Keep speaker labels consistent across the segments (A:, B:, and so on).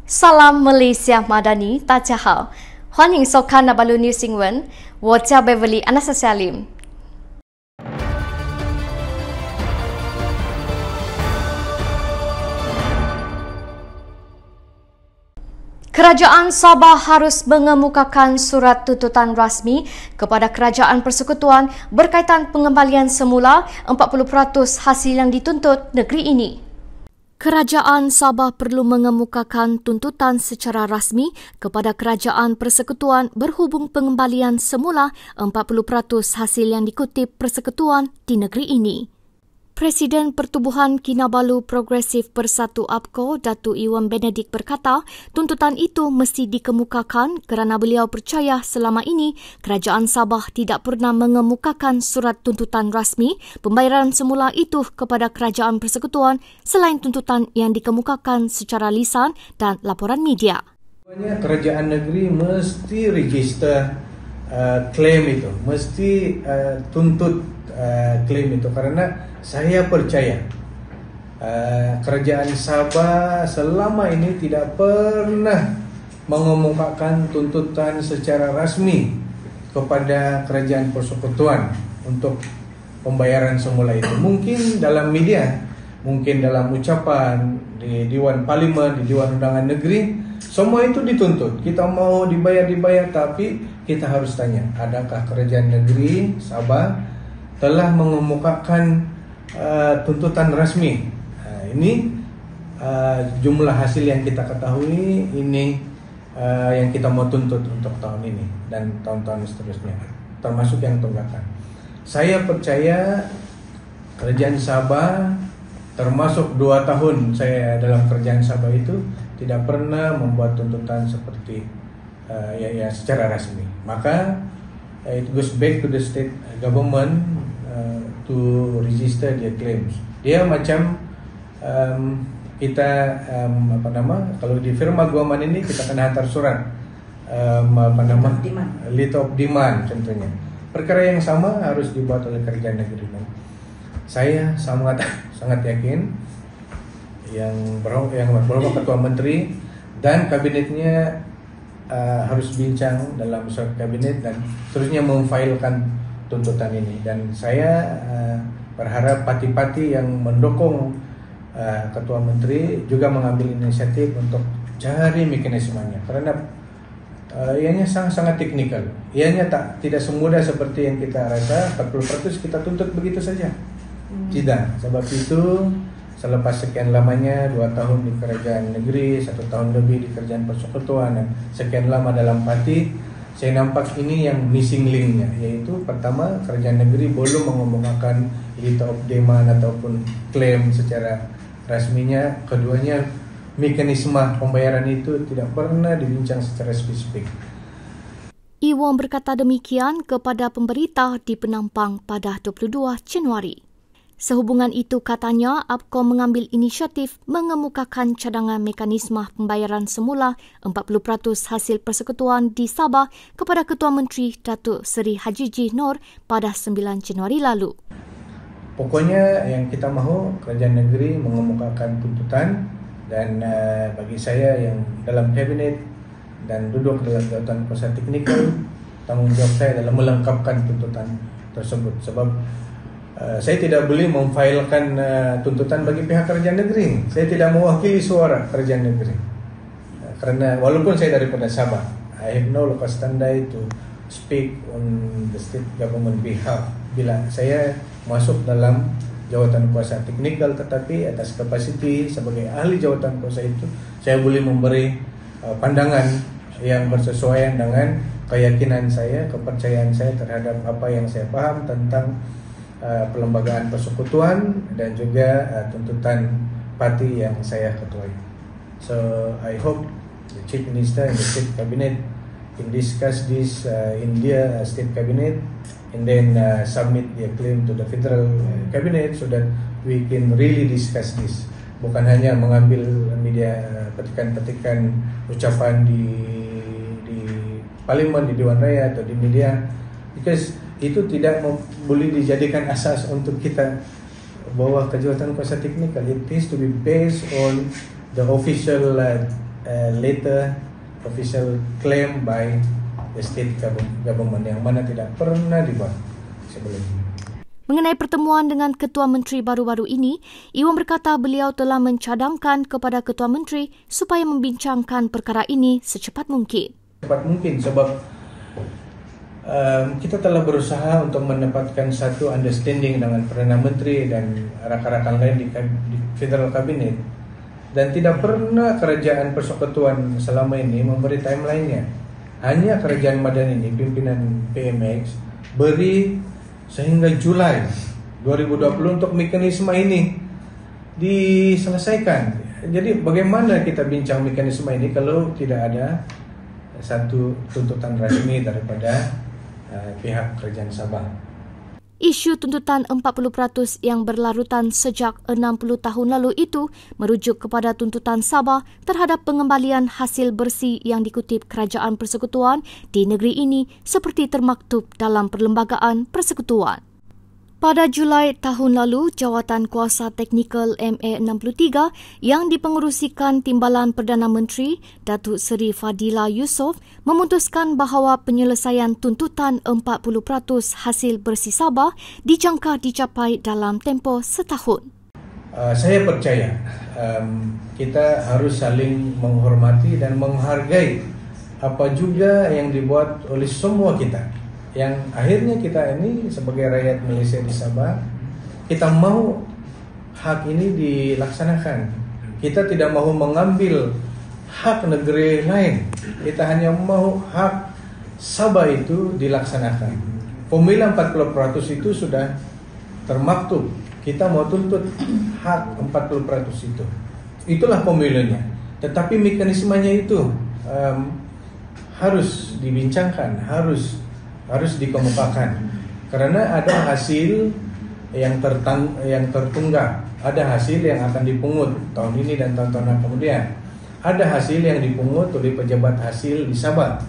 A: Salam Malaysia Madani, Tajahal. 欢迎收看 Nabalu News 新闻，我叫 Beverly Anastasia Lim。Kerajaan Sabah harus mengemukakan surat tuntutan rasmi kepada Kerajaan Persekutuan berkaitan pengembalian semula 40% hasil yang dituntut negeri ini. Kerajaan Sabah perlu mengemukakan tuntutan secara rasmi kepada Kerajaan Persekutuan berhubung pengembalian semula 40% hasil yang dikutip Persekutuan di negeri ini. Presiden Pertubuhan Kinabalu Progresif Bersatu APCO, Datuk Iwan Benedict berkata, tuntutan itu mesti dikemukakan kerana beliau percaya selama ini Kerajaan Sabah tidak pernah mengemukakan surat tuntutan rasmi pembayaran semula itu kepada Kerajaan Persekutuan selain tuntutan yang dikemukakan secara lisan dan laporan media.
B: Kerajaan negeri mesti register claim itu, mesti tuntut claim itu karena saya percaya Kerajaan Sabah selama ini tidak pernah mengemukakan tuntutan secara rasmi kepada Kerajaan Persekutuan untuk pembayaran semula itu. Mungkin dalam media, mungkin dalam ucapan di Dewan Parlimen, di Dewan Undangan Negeri, semua itu dituntut. Kita mau dibayar, tapi kita harus tanya, adakah Kerajaan Negeri Sabah telah mengemukakan tuntutan rasmi? Ini jumlah hasil yang kita ketahui, ini yang kita mau tuntut untuk tahun ini dan tahun-tahun seterusnya, termasuk yang tunggakan. Saya percaya Kerajaan Sabah, termasuk 2 tahun saya dalam Kerajaan Sabah itu, tidak pernah membuat tuntutan seperti ya secara rasmi. Maka it goes back to the state government to register their claims. Dia macam kita kalau di firma guaman ini kita kena hantar surat letter of demand contohnya. Perkara yang sama harus dibuat oleh Kerajaan Negeri. Saya sangat yakin yang beberapa ketua menteri dan kabinetnya harus bincang dalam surat kabinet dan terusnya memfailkan tuntutan ini. Dan saya berharap parti-parti yang mendukung ketua menteri juga mengambil inisiatif untuk cari mekanismenya karena ianya sangat teknikal. Ianya tidak semudah seperti yang kita rasa 40% kita tuntut begitu saja. Tidak. Sebab itu selepas sekian lamanya 2 tahun di Kerajaan Negeri, 1 tahun lebih di Kerajaan Persekutuan dan sekian lama dalam parti, saya nampak ini yang missing linknya, yaitu pertama Kerajaan Negeri belum mengemukakan letter of demand ataupun klaim secara rasminya. Keduanya, mekanisme pembayaran itu tidak pernah dibincang secara spesifik.
A: Iwan berkata demikian kepada pemberita di Penampang pada 22 Januari. Sehubungan itu katanya, APCO mengambil inisiatif mengemukakan cadangan mekanisme pembayaran semula 40% hasil persekutuan di Sabah kepada Ketua Menteri Datuk Seri Haji Nur pada 9 Januari lalu.
B: Pokoknya yang kita mahu Kerajaan Negeri mengemukakan tuntutan dan bagi saya yang dalam kabinet dan duduk dalam jawatan kuasa teknikal, tanggungjawab saya adalah melengkapkan tuntutan tersebut. Sebab saya tidak boleh memfailkan tuntutan bagi pihak Kerajaan Negeri. Saya tidak mewakili suara Kerajaan Negeri. Kerana walaupun saya daripada Sabah, I have no lepas tandai to speak on the state government behalf. Bila saya masuk dalam jawatan kuasa teknikal, tetapi atas kapasiti sebagai ahli jawatan kuasa itu, saya boleh memberi pandangan yang bersesuaian dengan keyakinan saya, kepercayaan saya terhadap apa yang saya faham tentang perlembagaan persekutuan dan juga tuntutan parti yang saya ketuai. So I hope the Chief Minister and the State Cabinet can discuss this in their State Cabinet and then submit their claim to the Federal Cabinet so that we can really discuss this. Bukan hanya mengambil media petikan-petikan ucapan di Parlimen, di Dewan Raya atau di media, because itu tidak boleh dijadikan asas untuk kita bawa ke jawatan kuasa teknikal. It is to be based on the official letter official claim by the state government yang mana tidak pernah dibuat sebelumnya.
A: Mengenai pertemuan dengan Ketua Menteri baru-baru ini, Iwan berkata beliau telah mencadangkan kepada Ketua Menteri supaya membincangkan perkara ini secepat mungkin.
B: Cepat mungkin sebab kita telah berusaha untuk mendapatkan satu understanding dengan Perdana Menteri dan rakan-rakan lain di Federal Cabinet, dan tidak pernah Kerajaan Persekutuan selama ini memberi timeline-nya. Hanya Kerajaan Madani ini, pimpinan PMX, beri sehingga Julai 2020 untuk mekanisme ini diselesaikan. Jadi bagaimana kita bincang mekanisme ini kalau tidak ada satu tuntutan resmi daripada pihak Kerajaan Sabah.
A: Isu tuntutan 40% yang berlarutan sejak 60 tahun lalu itu merujuk kepada tuntutan Sabah terhadap pengembalian hasil bersih yang dikutip Kerajaan Persekutuan di negeri ini seperti termaktub dalam Perlembagaan Persekutuan. Pada Julai tahun lalu, Jawatan Kuasa Teknikal MA63 yang dipengerusikan Timbalan Perdana Menteri, Datuk Seri Fadila Yusof, memutuskan bahawa penyelesaian tuntutan 40% hasil bersih Sabah dijangka dicapai dalam tempoh setahun.
B: Saya percaya kita harus saling menghormati dan menghargai apa juga yang dibuat oleh semua kita. Yang akhirnya kita ini sebagai rakyat Malaysia di Sabah, kita mau hak ini dilaksanakan. Kita tidak mahu mengambil hak negeri lain. Kita hanya mahu hak Sabah itu dilaksanakan. Pemilihan 40% itu sudah termaktub. Kita mau tuntut hak 40% itu. Itulah pemilihannya. Tetapi mekanismenya itu harus dibincangkan, harus dikemukakan, karena ada hasil yang tertunggak, ada hasil yang akan dipungut tahun ini dan tahun-tahun kemudian, ada hasil yang dipungut oleh pejabat hasil di Sabah,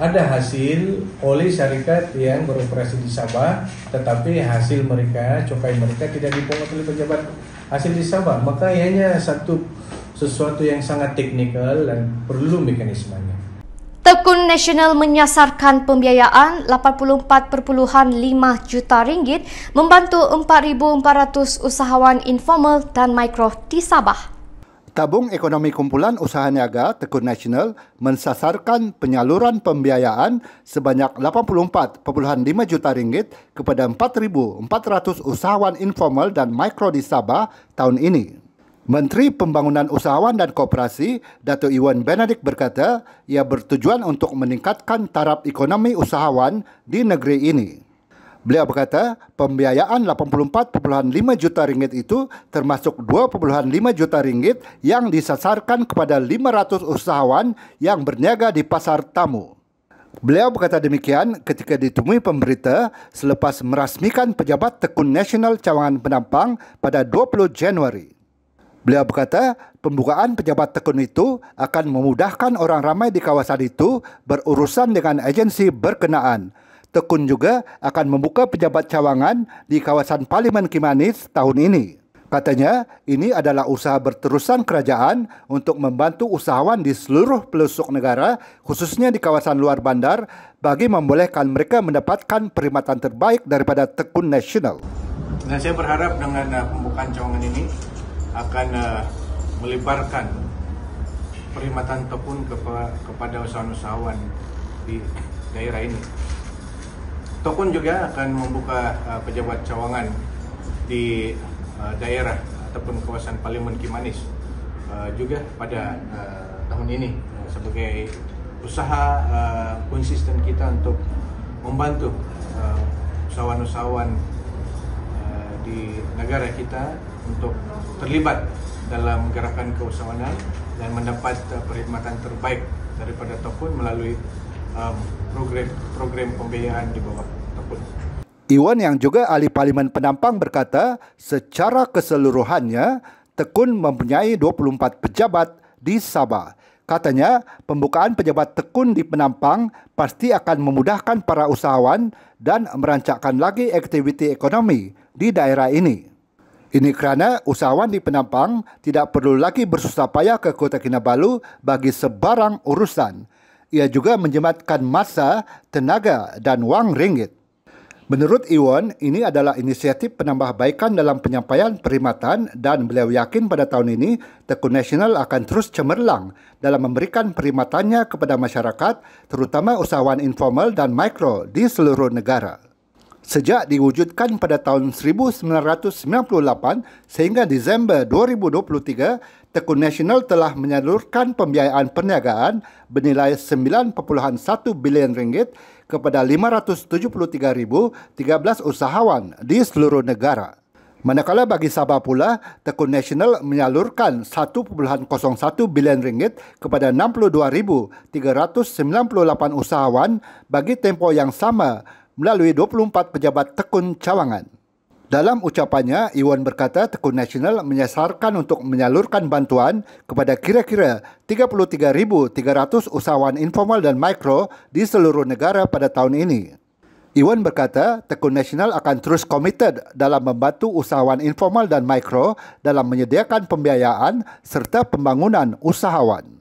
B: ada hasil oleh syarikat yang beroperasi di Sabah, tetapi hasil mereka, cukai mereka tidak dipungut oleh pejabat hasil di Sabah. Maka ianya sesuatu yang sangat teknikal dan perlu mekanismenya.
A: Tekun Nasional menyasarkan pembiayaan 84.5 juta ringgit membantu 4,400 usahawan informal dan mikro di Sabah.
C: Tabung Ekonomi Kumpulan Usaha Niaga Tekun Nasional mensasarkan penyaluran pembiayaan sebanyak 84.5 juta ringgit kepada 4,400 usahawan informal dan mikro di Sabah tahun ini. Menteri Pembangunan Usahawan dan Koperasi, Datuk Iwan Benedict berkata, ia bertujuan untuk meningkatkan taraf ekonomi usahawan di negeri ini. Beliau berkata, pembiayaan 84.5 juta ringgit itu termasuk 2.5 juta ringgit yang disasarkan kepada 500 usahawan yang berniaga di pasar tamu. Beliau berkata demikian ketika ditemui pemberita selepas merasmikan pejabat Tekun Nasional Cawangan Penampang pada 20 Januari. Beliau berkata, pembukaan pejabat tekun itu akan memudahkan orang ramai di kawasan itu berurusan dengan agensi berkenaan. Tekun juga akan membuka pejabat cawangan di kawasan Parlimen Kimanis tahun ini. Katanya, ini adalah usaha berterusan kerajaan untuk membantu usahawan di seluruh pelosok negara, khususnya di kawasan luar bandar, bagi membolehkan mereka mendapatkan perkhidmatan terbaik daripada Tekun Nasional.
B: Dan saya berharap dengan pembukaan cawangan ini akan melebarkan perkhidmatan tekun kepada usahawan-usahawan di daerah ini. Tekun juga akan membuka pejabat cawangan di daerah ataupun kawasan Parlimen Kimanis juga pada tahun ini sebagai usaha konsisten kita untuk membantu usahawan-usahawan di negara kita untuk terlibat dalam gerakan keusahawanan dan mendapat perkhidmatan terbaik daripada Tekun melalui program pembiayaan di bawah Tekun.
C: Iwan yang juga ahli Parlimen Penampang berkata, secara keseluruhannya Tekun mempunyai 24 pejabat di Sabah. Katanya, pembukaan pejabat Tekun di Penampang pasti akan memudahkan para usahawan dan merancangkan lagi aktiviti ekonomi di daerah ini. Ini kerana usahawan di Penampang tidak perlu lagi bersusah payah ke Kota Kinabalu bagi sebarang urusan. Ia juga menjimatkan masa, tenaga dan wang ringgit. Menurut Iwan, ini adalah inisiatif penambahbaikan dalam penyampaian perkhidmatan dan beliau yakin pada tahun ini Tekun Nasional akan terus cemerlang dalam memberikan perkhidmatannya kepada masyarakat, terutama usahawan informal dan mikro di seluruh negara. Sejak diwujudkan pada tahun 1998 sehingga Disember 2023, Tekun Nasional telah menyalurkan pembiayaan perniagaan bernilai 9.1 bilion ringgit kepada 573,013 usahawan di seluruh negara. Manakala bagi Sabah pula, Tekun Nasional menyalurkan 1.01 bilion ringgit kepada 62,398 usahawan bagi tempoh yang sama melalui 24 pejabat tekun cawangan. Dalam ucapannya, Iwan berkata Tekun Nasional menyasarkan untuk menyalurkan bantuan kepada kira-kira 33,300 usahawan informal dan mikro di seluruh negara pada tahun ini. Iwan berkata Tekun Nasional akan terus komited dalam membantu usahawan informal dan mikro dalam menyediakan pembiayaan serta pembangunan usahawan.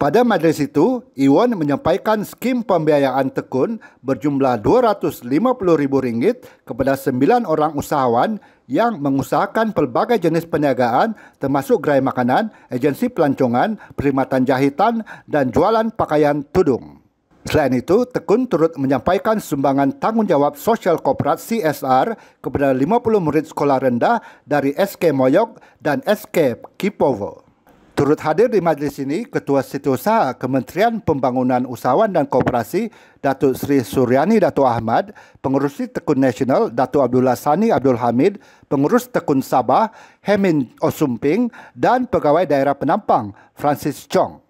C: Pada majlis itu, Iwan menyampaikan skim pembiayaan tekun berjumlah RM250,000 kepada 9 orang usahawan yang mengusahakan pelbagai jenis perniagaan termasuk gerai makanan, agensi pelancongan, perkhidmatan jahitan dan jualan pakaian tudung. Selain itu, Tekun turut menyampaikan sumbangan tanggungjawab sosial korporat CSR kepada 50 murid sekolah rendah dari SK Moyok dan SK Kipovo. Turut hadir di majlis ini Ketua Setiausaha Kementerian Pembangunan Usahawan dan Koperasi Datuk Seri Suryani Datuk Ahmad, Pengerusi Tekun Nasional Datuk Abdullah Sani Abdul Hamid, Pengurus Tekun Sabah Hemin Osumping dan Pegawai Daerah Penampang Francis Chong.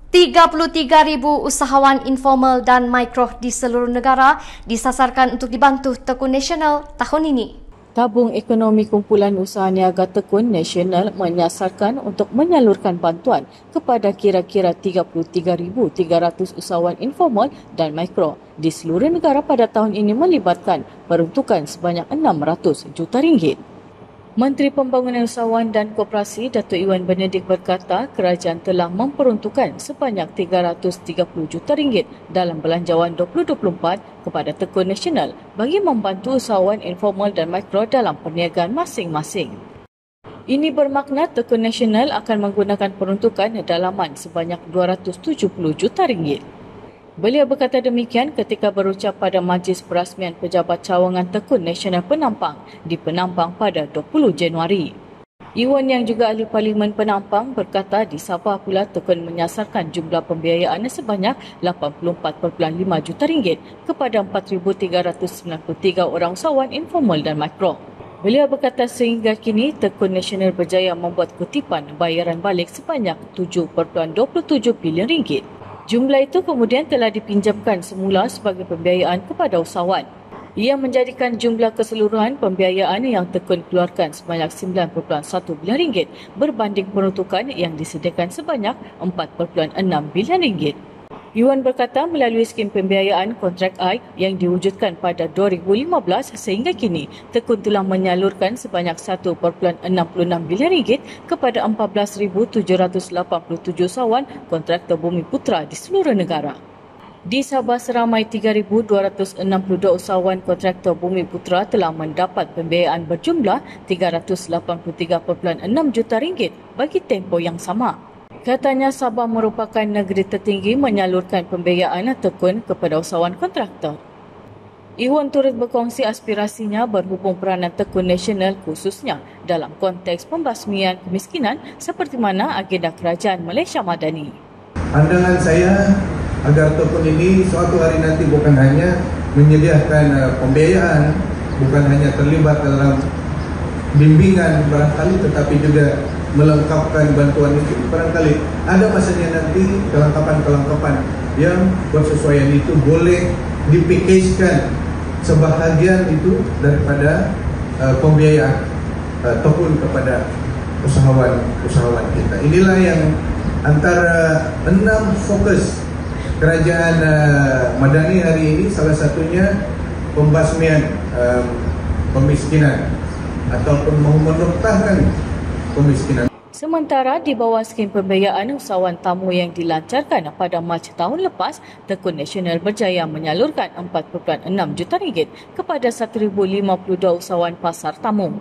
A: 33,000 usahawan informal dan mikro di seluruh negara disasarkan untuk dibantu Tekun Nasional tahun ini.
D: Tabung Ekonomi Kumpulan Usaha Niaga Tekun Nasional menyasarkan untuk menyalurkan bantuan kepada kira-kira 33,300 usahawan informal dan mikro di seluruh negara pada tahun ini melibatkan peruntukan sebanyak 600 juta ringgit. Menteri Pembangunan Usahawan dan Koperasi Datuk Iwan Benedik berkata kerajaan telah memperuntukkan sebanyak 330 juta ringgit dalam belanjawan 2024 kepada Tekun Nasional bagi membantu usahawan informal dan mikro dalam perniagaan masing-masing. Ini bermakna Tekun Nasional akan menggunakan peruntukan dalaman sebanyak 270 juta ringgit. Beliau berkata demikian ketika berucap pada Majlis Perasmian Pejabat Cawangan Tekun Nasional Penampang di Penampang pada 20 Januari. Iwan yang juga ahli Parlimen Penampang berkata di Sabah pula Tekun menyasarkan jumlah pembiayaan sebanyak 84.5 juta ringgit kepada 4,393 orang usahawan informal dan mikro. Beliau berkata sehingga kini Tekun Nasional berjaya membuat kutipan bayaran balik sebanyak 7.27 bilion ringgit. Jumlah itu kemudian telah dipinjamkan semula sebagai pembiayaan kepada usahawan. Ia menjadikan jumlah keseluruhan pembiayaan yang Tekun keluarkan sebanyak 9.1 bilion ringgit berbanding peruntukan yang disediakan sebanyak 4.6 bilion ringgit. Iwan berkata melalui skim pembiayaan kontrak I yang diwujudkan pada 2015 sehingga kini Tekun telah menyalurkan sebanyak 1.66 bilion ringgit kepada 14,787 usahawan kontraktor Bumi Putra di seluruh negara. Di Sabah seramai 3,262 usahawan kontraktor Bumi Putra telah mendapat pembiayaan berjumlah 383.6 juta ringgit bagi tempoh yang sama. Katanya Sabah merupakan negeri tertinggi menyalurkan pembiayaan Tekun kepada usahawan kontraktor. Iwan turut berkongsi aspirasinya berhubung peranan Tekun Nasional khususnya dalam konteks pembasmian kemiskinan seperti mana agenda kerajaan Malaysia Madani.
B: Pandangan saya agar Tekun ini suatu hari nanti bukan hanya menyediakan pembiayaan, bukan hanya terlibat dalam bimbingan barangkali, tetapi juga melengkapkan bantuan itu. Barangkali ada masanya nanti kelengkapan-kelengkapan yang bersesuaian itu boleh dipikirkan sebahagian itu daripada pembiayaan Tekun kepada usahawan kita. Inilah yang antara 6 fokus kerajaan Madani hari ini, salah satunya pembasmian kemiskinan. ataupun mahu menoktahkan kemiskinan.
D: Sementara di bawah skim pembiayaan usahawan tamu yang dilancarkan pada Mac tahun lepas, Tekun Nasional berjaya menyalurkan 4.6 juta ringgit kepada 1,052 usahawan pasar tamu.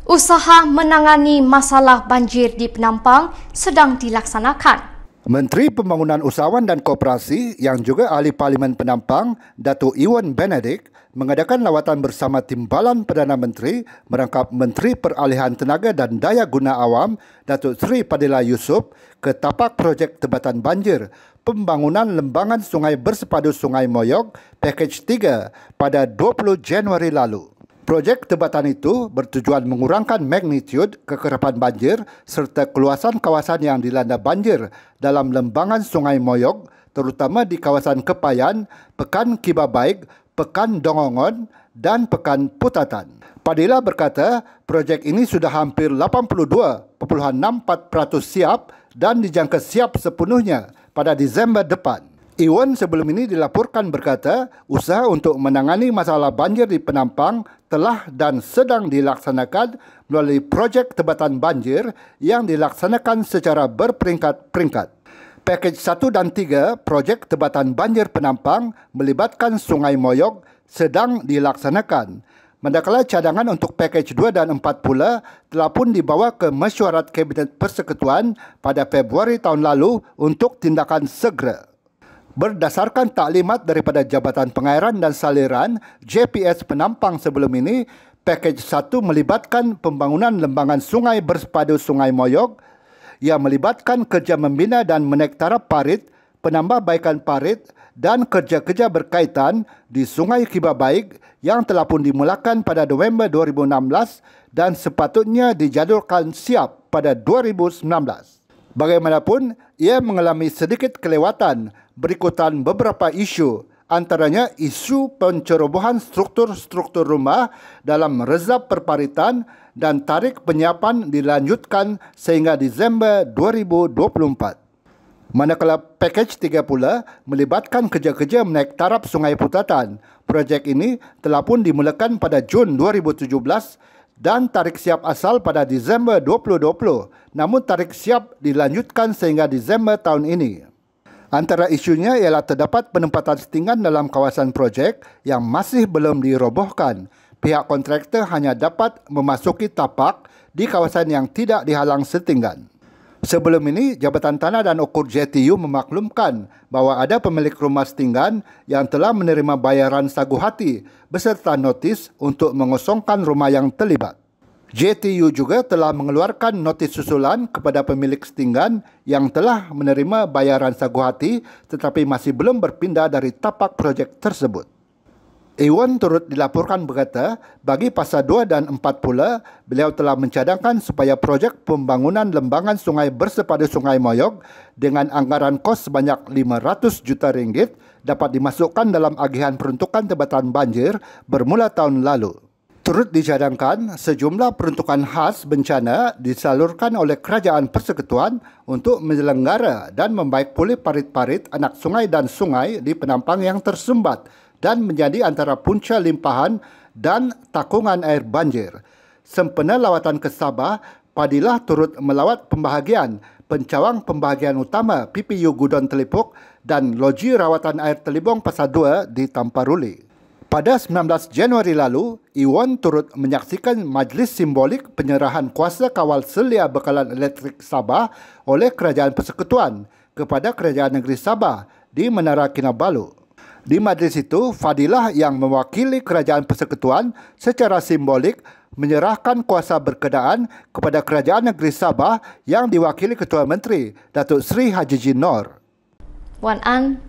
A: Usaha menangani masalah banjir di Penampang sedang dilaksanakan.
C: Menteri Pembangunan Usahawan dan Koperasi yang juga Ahli Parlimen Penampang, Datuk Iwan Benedict, mengadakan lawatan bersama Timbalan Perdana Menteri merangkap Menteri Peralihan Tenaga dan Daya Guna Awam, Datuk Seri Fadila Yusof, ke tapak projek Tebatan Banjir, Pembangunan Lembangan Sungai Bersepadu Sungai Moyog, Pakej 3 pada 20 Januari lalu. Projek tebatan itu bertujuan mengurangkan magnitud kekerapan banjir serta keluasan kawasan yang dilanda banjir dalam lembangan Sungai Moyog, terutama di kawasan Kepayan, Pekan Kibabaik, Pekan Dongongon dan Pekan Putatan. Fadila berkata, projek ini sudah hampir 82.64% siap dan dijangka siap sepenuhnya pada Disember depan. Iwan sebelum ini dilaporkan berkata, usaha untuk menangani masalah banjir di Penampang telah dan sedang dilaksanakan melalui projek tebatan banjir yang dilaksanakan secara berperingkat-peringkat. Pakej 1 dan 3 projek tebatan banjir Penampang melibatkan Sungai Moyog sedang dilaksanakan. Manakala cadangan untuk pakej 2 dan 4 pula telah pun dibawa ke Mesyuarat Kabinet Persekutuan pada Februari tahun lalu untuk tindakan segera. Berdasarkan taklimat daripada Jabatan Pengairan dan Saliran JPS Penampang sebelum ini, pakej 1 melibatkan pembangunan lembangan sungai bersepadu Sungai Moyog yang melibatkan kerja membina dan menaik taraf parit, penambahbaikan parit dan kerja-kerja berkaitan di Sungai Kibabaik yang telah pun dimulakan pada November 2016 dan sepatutnya dijadualkan siap pada 2019. Bagaimanapun, ia mengalami sedikit kelewatan berikutan beberapa isu, antaranya isu pencerobohan struktur-struktur rumah dalam rezab perparitan dan tarikh penyiapan dilanjutkan sehingga Disember 2024. Manakala pakej 3 pula melibatkan kerja-kerja menaik taraf Sungai Putatan. Projek ini telah pun dimulakan pada Jun 2017 dan tarikh siap asal pada Disember 2020, namun tarikh siap dilanjutkan sehingga Disember tahun ini. Antara isunya ialah terdapat penempatan setinggan dalam kawasan projek yang masih belum dirobohkan. Pihak kontraktor hanya dapat memasuki tapak di kawasan yang tidak dihalang setinggan. Sebelum ini, Jabatan Tanah dan Ukur JTU memaklumkan bahawa ada pemilik rumah setinggan yang telah menerima bayaran sagu hati beserta notis untuk mengosongkan rumah yang terlibat. JTU juga telah mengeluarkan notis susulan kepada pemilik setinggan yang telah menerima bayaran sagu hati tetapi masih belum berpindah dari tapak projek tersebut. Iwan turut dilaporkan berkata, bagi fasa 2 dan 4 pula, beliau telah mencadangkan supaya projek pembangunan lembangan sungai bersepadu Sungai Moyog dengan anggaran kos sebanyak 500 juta ringgit dapat dimasukkan dalam agihan peruntukan tebatan banjir bermula tahun lalu. Turut dicadangkan, sejumlah peruntukan khas bencana disalurkan oleh Kerajaan Persekutuan untuk menyelenggara dan membaik pulih parit-parit anak sungai dan sungai di Penampang yang tersumbat dan menjadi antara punca limpahan dan takungan air banjir. Sempena lawatan ke Sabah, Fadilah turut melawat pembahagian pencawang pembahagian utama PPU Gudon Telipuk dan loji rawatan air Telibong Pasar 2 di Tamparuli. Pada 19 Januari lalu, Iwan turut menyaksikan majlis simbolik penyerahan kuasa kawal selia bekalan elektrik Sabah oleh Kerajaan Persekutuan kepada Kerajaan Negeri Sabah di Menara Kinabalu. Di majlis itu, Fadilah yang mewakili Kerajaan Persekutuan secara simbolik menyerahkan kuasa berkenaan kepada Kerajaan Negeri Sabah yang diwakili Ketua Menteri, Datuk Seri Haji Jin Noor.
A: Wan An